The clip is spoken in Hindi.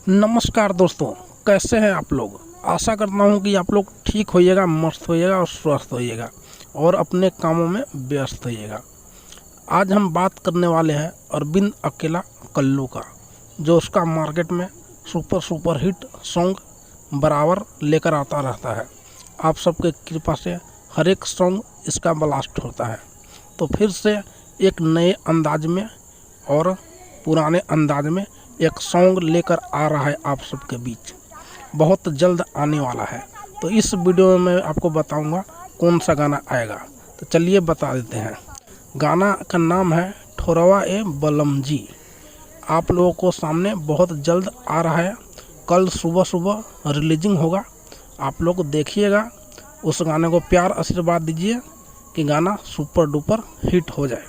नमस्कार दोस्तों, कैसे हैं आप लोग। आशा करता हूं कि आप लोग ठीक होइएगा, मस्त होइएगा और स्वस्थ होइएगा और अपने कामों में व्यस्त होइएगा। आज हम बात करने वाले हैं अरविंद अकेला कल्लू का, जो उसका मार्केट में सुपर हिट सॉन्ग बराबर लेकर आता रहता है। आप सबके कृपा से हर एक सॉन्ग इसका ब्लास्ट होता है। तो फिर से एक नए अंदाज में और पुराने अंदाज में एक सॉन्ग लेकर आ रहा है आप सबके बीच, बहुत जल्द आने वाला है। तो इस वीडियो में मैं आपको बताऊंगा कौन सा गाना आएगा। तो चलिए बता देते हैं। गाना का नाम है ठोरवा ए बलम जी। आप लोगों को सामने बहुत जल्द आ रहा है, कल सुबह रिलीजिंग होगा। आप लोग देखिएगा, उस गाने को प्यार आशीर्वाद दीजिए कि गाना सुपर डुपर हिट हो जाए।